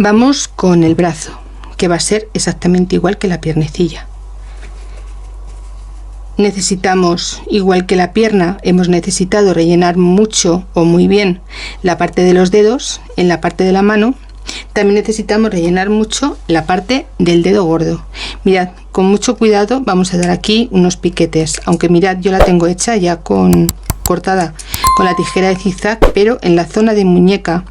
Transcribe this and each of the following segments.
Vamos con el brazo, que va a ser exactamente igual que la piernecilla. Necesitamos, igual que la pierna, hemos necesitado rellenar mucho o muy bien la parte de los dedos. En la parte de la mano también necesitamos rellenar mucho la parte del dedo gordo. Mirad, con mucho cuidado vamos a dar aquí unos piquetes, aunque mirad, yo la tengo hecha ya cortada con la tijera de zigzag, pero en la zona de muñeca,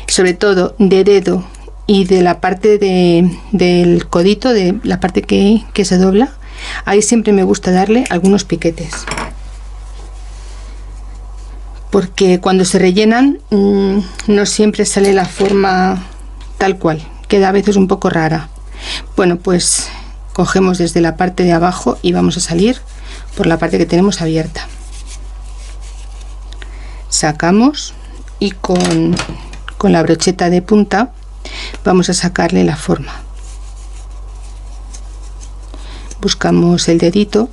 sobre todo de dedo y de la parte del codito, de la parte que se dobla, ahí siempre me gusta darle algunos piquetes, porque cuando se rellenan no siempre sale la forma tal cual, queda a veces un poco rara. Bueno, pues cogemos desde la parte de abajo y vamos a salir por la parte que tenemos abierta. Sacamos y con la brocheta de punta vamos a sacarle la forma. Buscamos el dedito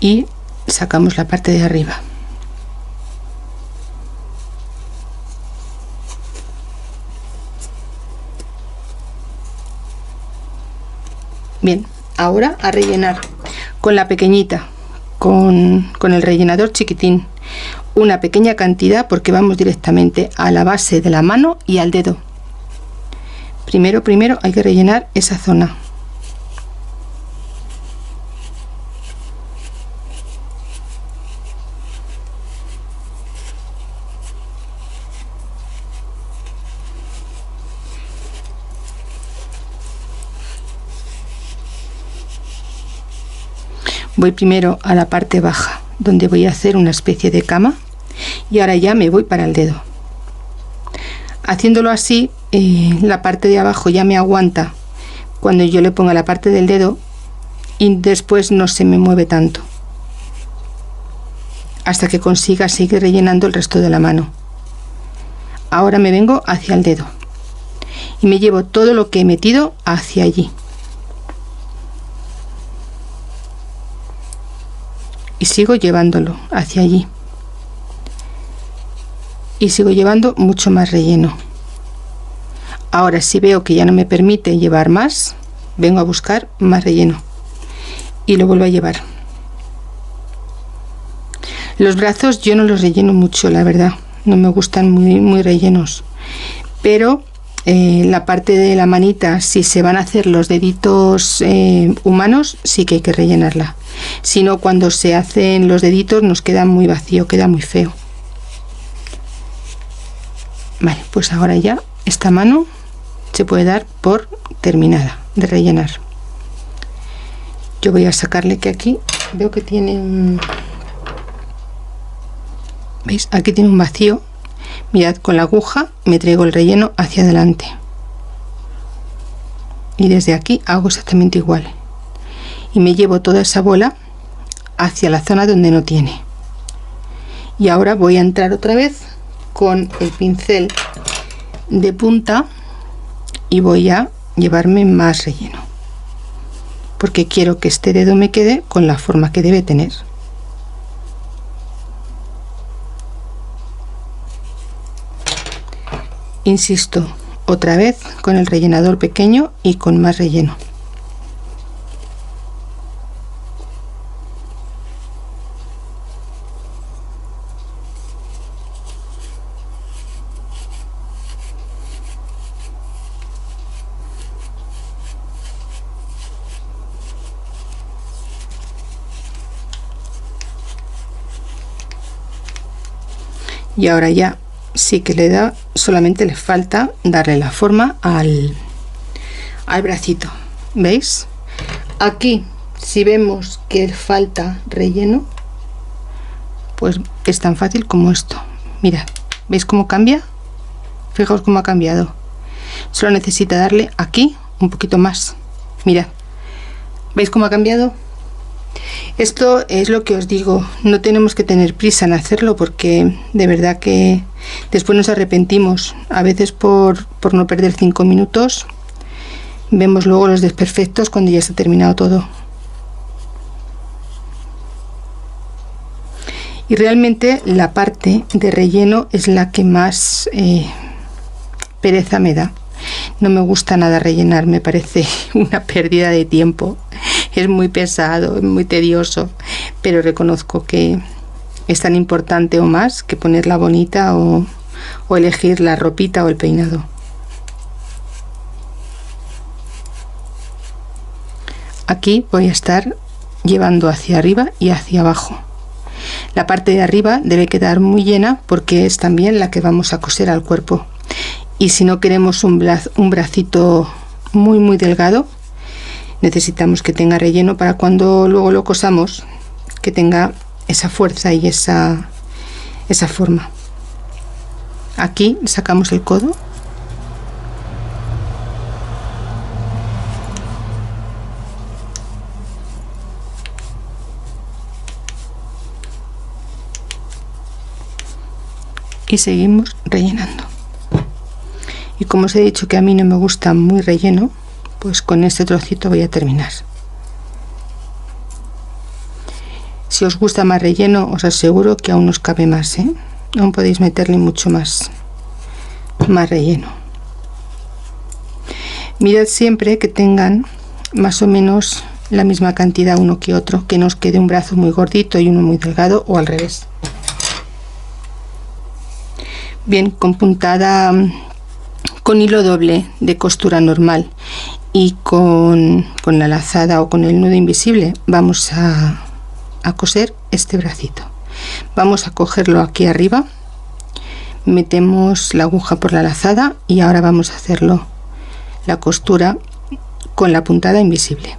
y sacamos la parte de arriba. Bien, ahora a rellenar con la pequeñita, con el rellenador chiquitín, una pequeña cantidad, porque vamos directamente a la base de la mano y al dedo. Primero hay que rellenar esa zona. Voy primero a la parte baja, donde voy a hacer una especie de cama, y ahora ya me voy para el dedo. Haciéndolo así, la parte de abajo ya me aguanta cuando yo le ponga la parte del dedo, y después no se me mueve tanto, hasta que consiga seguir rellenando el resto de la mano. Ahora me vengo hacia el dedo y me llevo todo lo que he metido hacia allí. Y sigo llevándolo hacia allí. Y sigo llevando mucho más relleno. Ahora, si veo que ya no me permite llevar más, vengo a buscar más relleno. Y lo vuelvo a llevar. Los brazos yo no los relleno mucho, la verdad. No me gustan muy rellenos. Pero la parte de la manita, si se van a hacer los deditos humanos, sí que hay que rellenarla. Si no, cuando se hacen los deditos nos queda muy vacío, queda muy feo. Vale, pues ahora ya esta mano se puede dar por terminada de rellenar. Yo voy a sacarle, que aquí veo que tiene un... ¿Veis? Aquí tiene un vacío. Mirad, con la aguja me traigo el relleno hacia adelante. Y desde aquí hago exactamente igual. Y me llevo toda esa bola hacia la zona donde no tiene. Y ahora voy a entrar otra vez con el pincel de punta y voy a llevarme más relleno, porque quiero que este dedo me quede con la forma que debe tener. Insisto, otra vez con el rellenador pequeño y con más relleno. Y ahora ya sí que le da, solamente le falta darle la forma al bracito. ¿Veis? Aquí, si vemos que falta relleno, pues es tan fácil como esto. Mirad, ¿veis cómo cambia? Fijaos cómo ha cambiado. Solo necesita darle aquí un poquito más. Mirad, ¿veis cómo ha cambiado? Esto es lo que os digo, no tenemos que tener prisa en hacerlo, porque de verdad que después nos arrepentimos, a veces por no perder 5 minutos. Vemos luego los desperfectos cuando ya está terminado todo. Y realmente la parte de relleno es la que más pereza me da. No me gusta nada rellenar, me parece una pérdida de tiempo. Es muy pesado, es muy tedioso, pero reconozco que es tan importante o más que ponerla bonita o elegir la ropita o el peinado. Aquí voy a estar llevando hacia arriba y hacia abajo. La parte de arriba debe quedar muy llena porque es también la que vamos a coser al cuerpo. Y si no queremos un bracito muy delgado, necesitamos que tenga relleno para cuando luego lo cosamos, que tenga esa fuerza y esa forma. Aquí sacamos el codo. Y seguimos rellenando. Y como os he dicho que a mí no me gusta muy relleno, pues con este trocito voy a terminar. Si os gusta más relleno, os aseguro que aún os cabe más, ¿eh? Aún podéis meterle mucho más relleno. Mirad siempre que tengan más o menos la misma cantidad uno que otro, que no os quede un brazo muy gordito y uno muy delgado, o al revés. Bien, con puntada con hilo doble de costura normal y con la lazada o con el nudo invisible vamos a coser este bracito. Vamos a cogerlo aquí arriba, metemos la aguja por la lazada y ahora vamos a hacerlo la costura con la puntada invisible.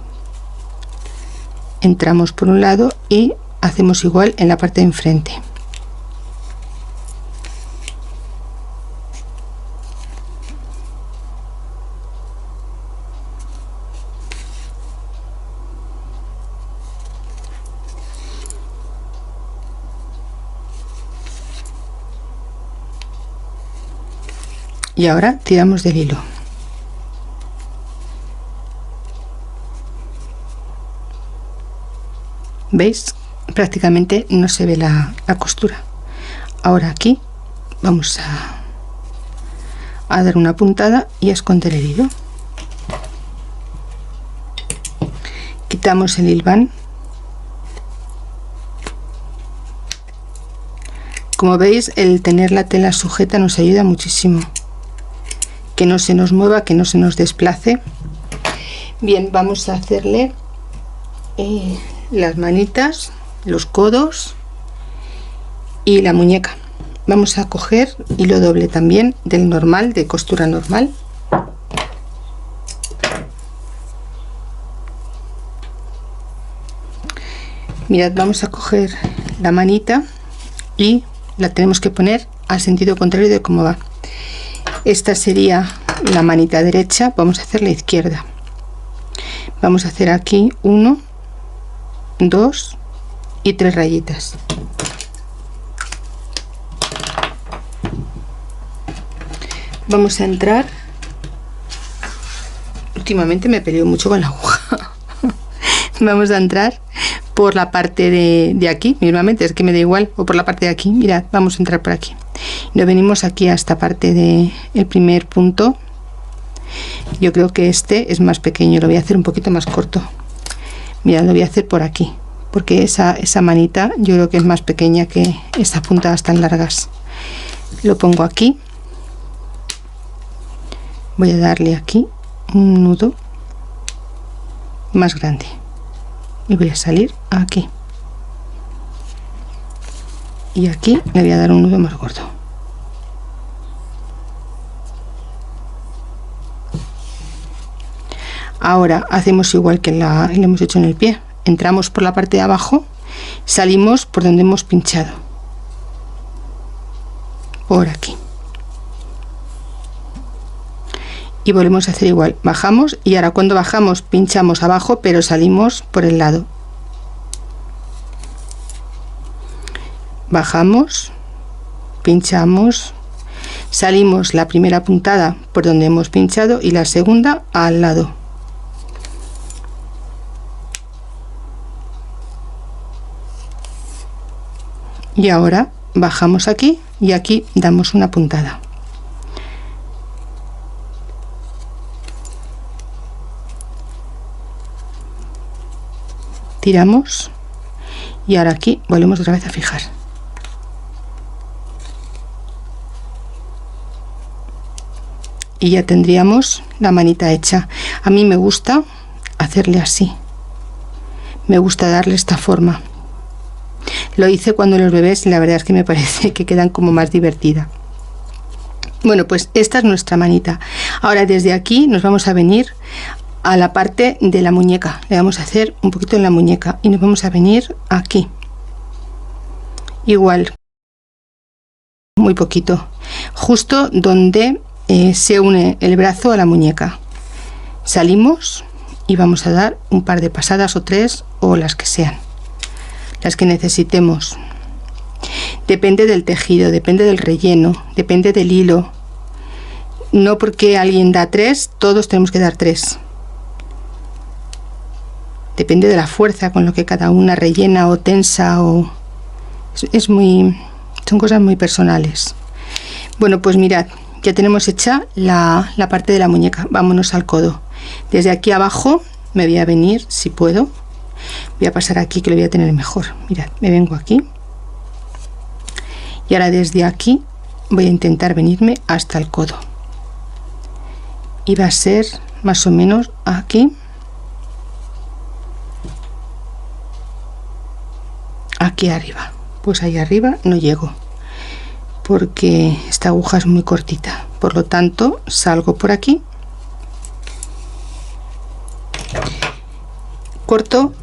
Entramos por un lado y hacemos igual en la parte de enfrente. Y ahora tiramos del hilo. ¿Veis? Prácticamente no se ve la costura. Ahora aquí vamos a dar una puntada y a esconder el hilo. Quitamos el hilván. Como veis, el tener la tela sujeta nos ayuda muchísimo. Que no se nos mueva, que no se nos desplace. Bien, vamos a hacerle las manitas, los codos y la muñeca. Vamos a coger hilo doble también del normal, de costura normal. Mirad, vamos a coger la manita y la tenemos que poner al sentido contrario de cómo va. Esta sería la manita derecha, vamos a hacer la izquierda. Vamos a hacer aquí 1, 2 y 3 rayitas. Vamos a entrar. Últimamente me peleo mucho con la aguja. Vamos a entrar por la parte de aquí, mismamente, es que me da igual, o por la parte de aquí. Mirad, vamos a entrar por aquí. Nos venimos aquí a esta parte de el primer punto. Yo creo que este es más pequeño, lo voy a hacer un poquito más corto. Mirad, lo voy a hacer por aquí, porque esa manita yo creo que es más pequeña que estas puntadas tan largas. Lo pongo aquí. Voy a darle aquí un nudo más grande y voy a salir aquí, y aquí le voy a dar un nudo más gordo. Ahora hacemos igual que lo hemos hecho en el pie. Entramos por la parte de abajo, salimos por donde hemos pinchado, por aquí, y volvemos a hacer igual. Bajamos y ahora cuando bajamos pinchamos abajo, pero salimos por el lado. Bajamos, pinchamos, salimos la primera puntada por donde hemos pinchado y la segunda al lado. y ahora bajamos aquí y aquí damos una puntada. Tiramos y ahora aquí volvemos otra vez a fijar. Y ya tendríamos la manita hecha. A mí me gusta hacerle así, me gusta darle esta forma. Lo hice cuando los bebés y la verdad es que me parece que quedan como más divertida. Bueno, pues esta es nuestra manita. Ahora desde aquí nos vamos a venir a la parte de la muñeca. Le vamos a hacer un poquito en la muñeca y nos vamos a venir aquí. Igual, muy poquito, justo donde se une el brazo a la muñeca. Salimos y vamos a dar un par de pasadas o 3 o las que sean, las que necesitemos. Depende del tejido, depende del relleno, depende del hilo. No porque alguien da 3, todos tenemos que dar 3. Depende de la fuerza con lo que cada una rellena o tensa, o son cosas muy personales. Bueno, pues mirad, ya tenemos hecha la parte de la muñeca. Vámonos al codo. Desde aquí abajo me voy a venir, si puedo, voy a pasar aquí que lo voy a tener mejor. Mirad, me vengo aquí y ahora desde aquí voy a intentar venirme hasta el codo y va a ser más o menos aquí, aquí arriba. Pues ahí arriba no llego porque esta aguja es muy cortita, por lo tanto salgo por aquí, corto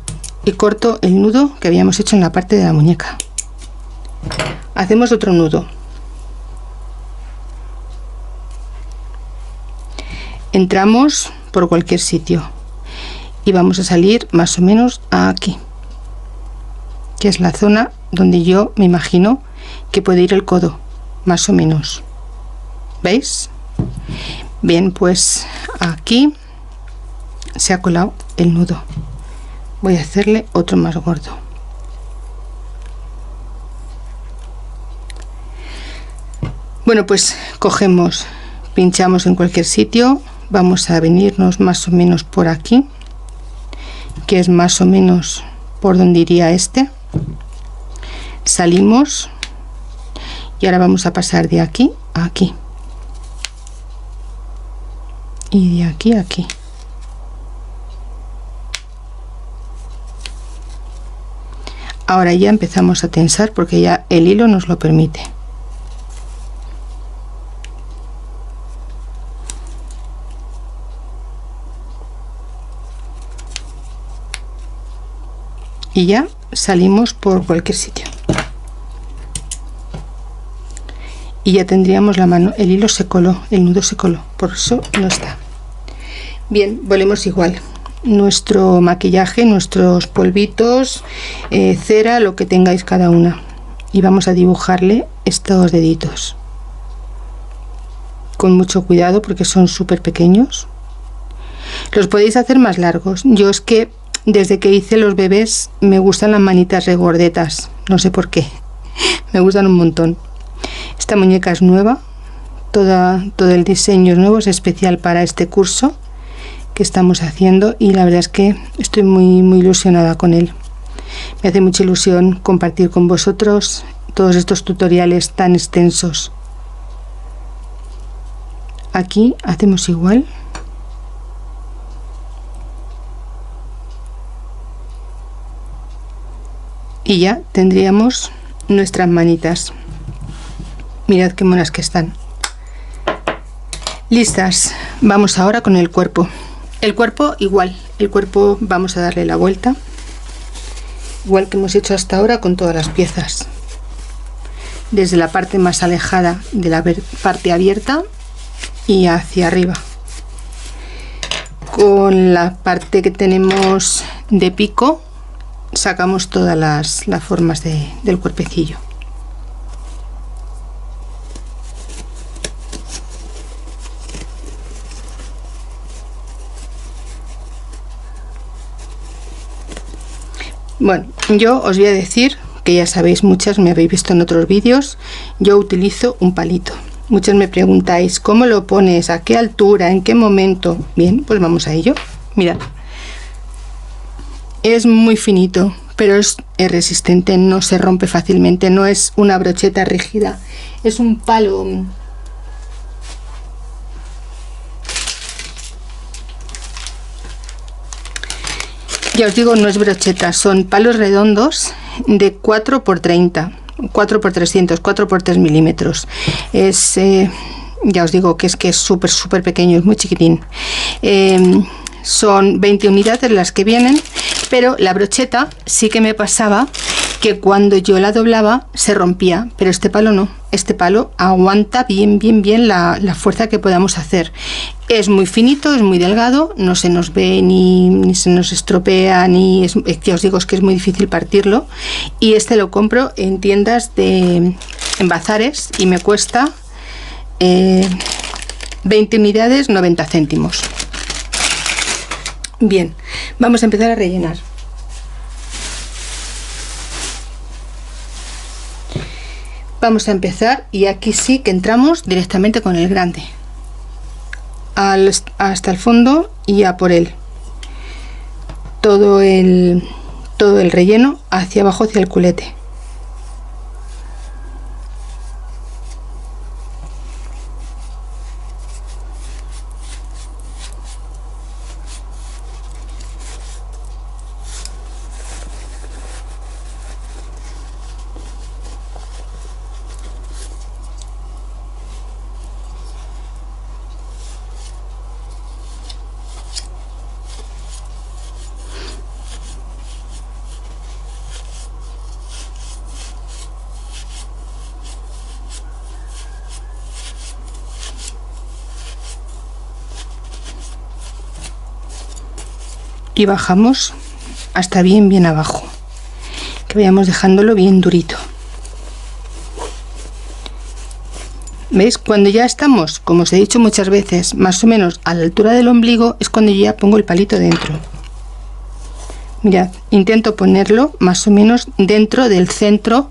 y corto el nudo que habíamos hecho en la parte de la muñeca. Hacemos otro nudo, entramos por cualquier sitio y vamos a salir más o menos aquí, que es la zona donde yo me imagino que puede ir el codo, más o menos. ¿Veis? Bien, pues aquí se ha colado el nudo. Voy a hacerle otro más gordo. Bueno, pues cogemos, pinchamos en cualquier sitio, vamos a venirnos más o menos por aquí, que es más o menos por donde iría este. Salimos y ahora vamos a pasar de aquí a aquí y de aquí a aquí. Ahora ya empezamos a tensar porque ya el hilo nos lo permite. Y ya salimos por cualquier sitio y ya tendríamos la mano. El hilo se coló, el nudo se coló, por eso no está. Bien, volvemos igual nuestro maquillaje, nuestros polvitos, cera, lo que tengáis cada una, y vamos a dibujarle estos deditos con mucho cuidado porque son súper pequeños. Los podéis hacer más largos. Yo es que desde que hice los bebés me gustan las manitas regordetas, no sé por qué, me gustan un montón. Esta muñeca es nueva, todo el diseño es nuevo, es especial para este curso que estamos haciendo y la verdad es que estoy muy ilusionada con él. Me hace mucha ilusión compartir con vosotros todos estos tutoriales tan extensos. Aquí hacemos igual. Y ya tendríamos nuestras manitas. Mirad qué monas que están. Listas. Vamos ahora con el cuerpo. El cuerpo igual. El cuerpo vamos a darle la vuelta. Igual que hemos hecho hasta ahora con todas las piezas. Desde la parte más alejada de la parte abierta y hacia arriba. Con la parte que tenemos de pico sacamos todas las formas del cuerpecillo. Bueno, yo os voy a decir que ya sabéis, muchas me habéis visto en otros vídeos, yo utilizo un palito. Muchos me preguntáis cómo lo pones, a qué altura, en qué momento. Bien, pues vamos a ello. Mirad, es muy finito, pero es resistente, no se rompe fácilmente, no es una brocheta rígida, es un palo. Ya os digo, no es brocheta, son palos redondos de 4×30, 4×300, 4×3 milímetros. Es, ya os digo que es súper pequeño, es muy chiquitín. Son 20 unidades las que vienen, pero la brocheta sí que me pasaba que cuando yo la doblaba se rompía, pero este palo no. Este palo aguanta bien la fuerza que podamos hacer. Es muy finito, es muy delgado, no se nos ve ni se nos estropea, ya os digo, es que es muy difícil partirlo. Y este lo compro en tiendas en bazares y me cuesta 20 unidades 90 céntimos. Bien, vamos a empezar a rellenar. Vamos a empezar, y aquí sí que entramos directamente con el grande hasta el fondo y a por él. Todo el relleno hacia abajo, hacia el culete. Y bajamos hasta bien abajo, que vayamos dejándolo bien durito. ¿Veis? Cuando ya estamos, como os he dicho muchas veces, más o menos a la altura del ombligo, es cuando yo ya pongo el palito dentro. Mirad, intento ponerlo más o menos dentro del centro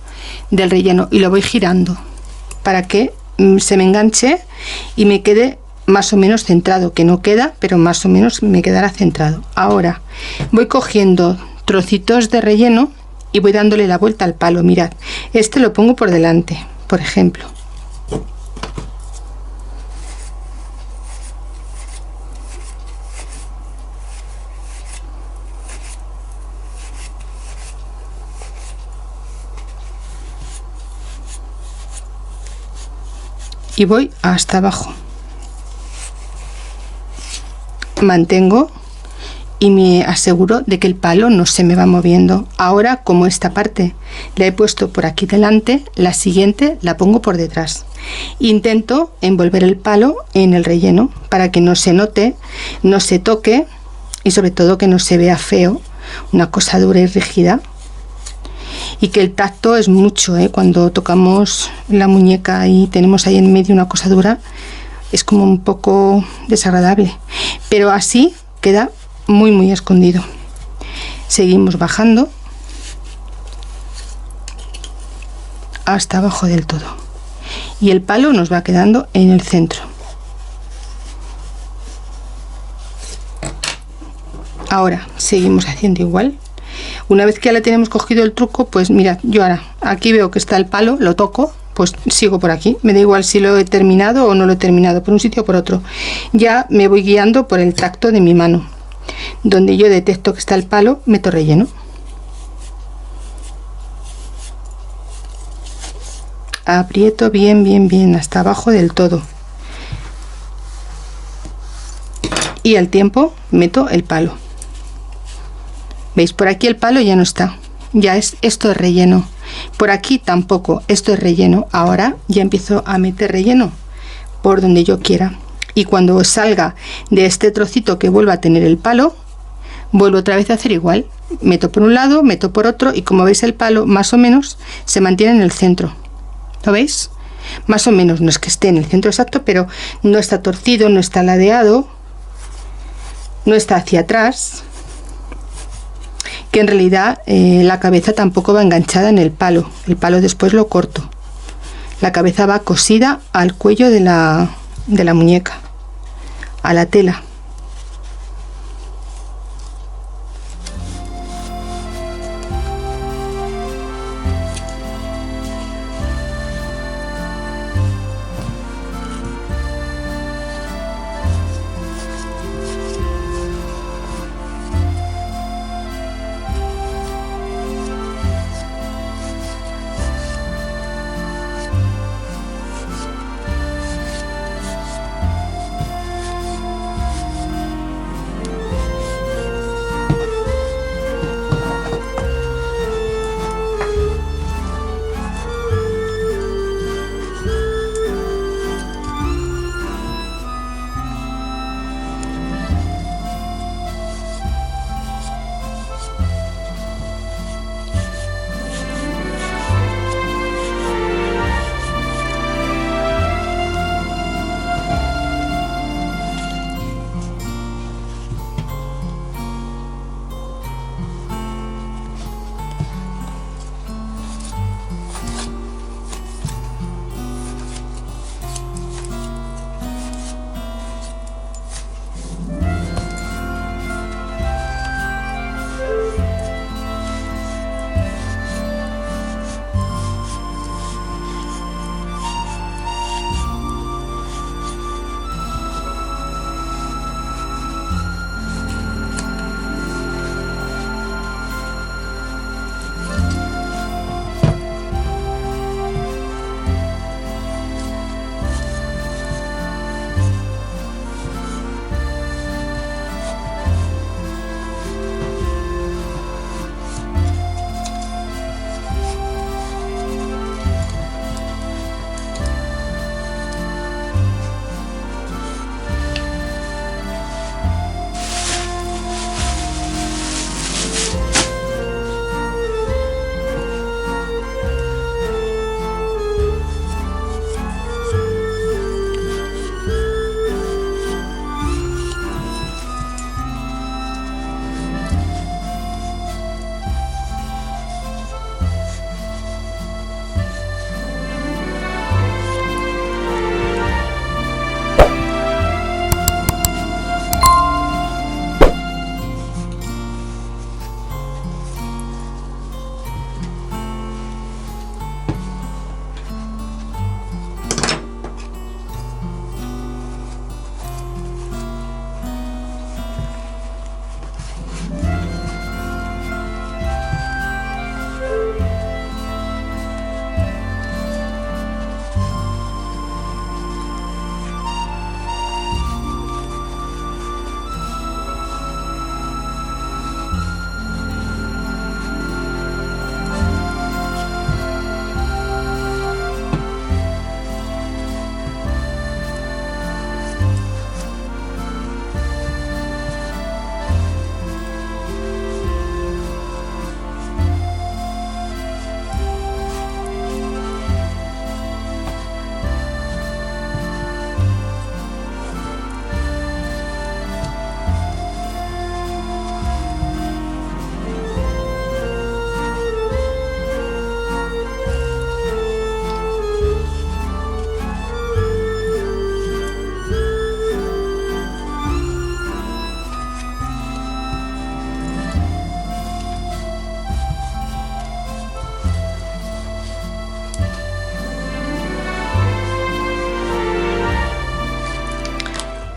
del relleno y lo voy girando para que se me enganche y me quede más o menos centrado, que no queda, pero más o menos me quedará centrado. Ahora voy cogiendo trocitos de relleno y voy dándole la vuelta al palo. Mirad, este lo pongo por delante, por ejemplo. Y voy hasta abajo. Mantengo y me aseguro de que el palo no se me va moviendo. Ahora, como esta parte la he puesto por aquí delante, la siguiente la pongo por detrás. Intento envolver el palo en el relleno para que no se note, no se toque y sobre todo que no se vea feo, una cosa dura y rígida. Y que el tacto es mucho, cuando tocamos la muñeca y tenemos ahí en medio una cosa dura, es como un poco desagradable, pero así queda muy escondido. Seguimos bajando hasta abajo del todo y el palo nos va quedando en el centro. Ahora seguimos haciendo igual. Una vez que ya le tenemos cogido el truco, pues mirad, yo ahora aquí veo que está el palo, lo toco, pues sigo por aquí, me da igual si lo he terminado o no lo he terminado, por un sitio o por otro. Ya me voy guiando por el tacto de mi mano. Donde yo detecto que está el palo, meto relleno. Aprieto bien hasta abajo del todo. Y al tiempo meto el palo. ¿Veis? Por aquí el palo ya no está. Ya esto es relleno. Por aquí tampoco, esto es relleno. Ahora ya empiezo a meter relleno por donde yo quiera. Y cuando salga de este trocito que vuelva a tener el palo, vuelvo otra vez a hacer igual. Meto por un lado, meto por otro y como veis el palo más o menos se mantiene en el centro. ¿Lo veis? Más o menos, no es que esté en el centro exacto, pero no está torcido, no está ladeado, no está hacia atrás. que en realidad la cabeza tampoco va enganchada en el palo después lo corto. La cabeza va cosida al cuello de la muñeca, a la tela.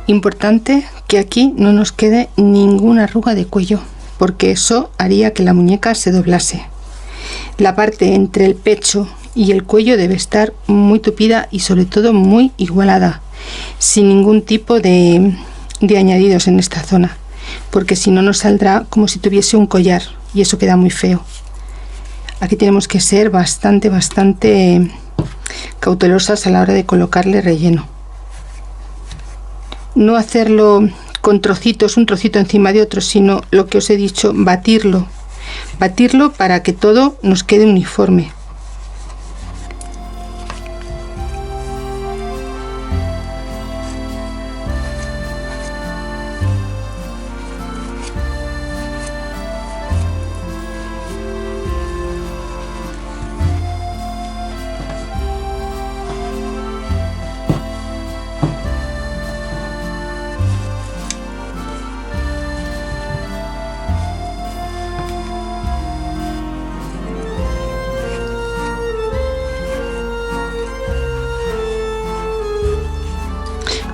Importante que aquí no nos quede ninguna arruga de cuello, porque eso haría que la muñeca se doblase. La parte entre el pecho y el cuello debe estar muy tupida y sobre todo muy igualada, sin ningún tipo de añadidos en esta zona, porque si no nos saldrá como si tuviese un collar y eso queda muy feo. Aquí tenemos que ser bastante cautelosas a la hora de colocarle relleno. No hacerlo con trocitos, un trocito encima de otro, sino lo que os he dicho, batirlo para que todo nos quede uniforme.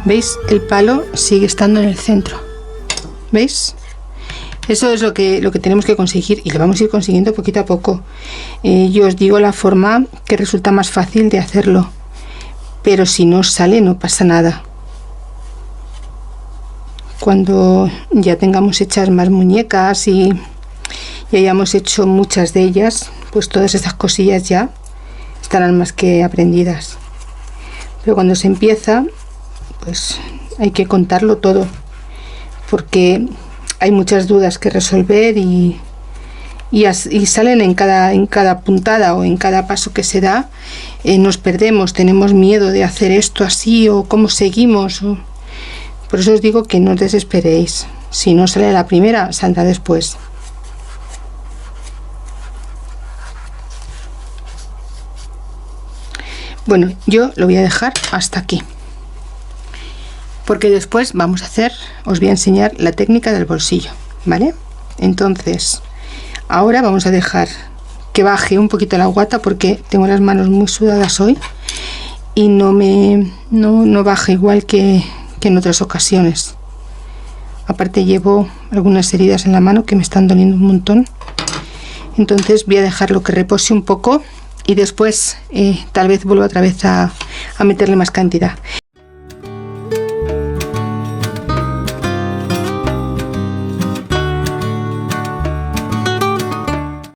¿Veis? El palo sigue estando en el centro. ¿Veis? Eso es lo que tenemos que conseguir, y lo vamos a ir consiguiendo poquito a poco. Yo os digo la forma que resulta más fácil de hacerlo, pero si no sale no pasa nada. Cuando ya tengamos hechas más muñecas y hayamos hecho muchas de ellas, pues todas esas cosillas ya estarán más que aprendidas. Pero cuando se empieza, pues hay que contarlo todo, porque hay muchas dudas que resolver y salen en cada puntada o en cada paso que se da. Nos perdemos, tenemos miedo de hacer esto así o cómo seguimos. Por eso os digo que no os desesperéis. Si no sale la primera, saldrá después. Bueno, yo lo voy a dejar hasta aquí, porque después vamos a hacer, os voy a enseñar la técnica del bolsillo, ¿vale? Entonces, ahora vamos a dejar que baje un poquito la guata, porque tengo las manos muy sudadas hoy y no baja igual que en otras ocasiones. Aparte llevo algunas heridas en la mano que me están doliendo un montón. Entonces voy a dejarlo que repose un poco y después tal vez vuelvo otra vez a meterle más cantidad.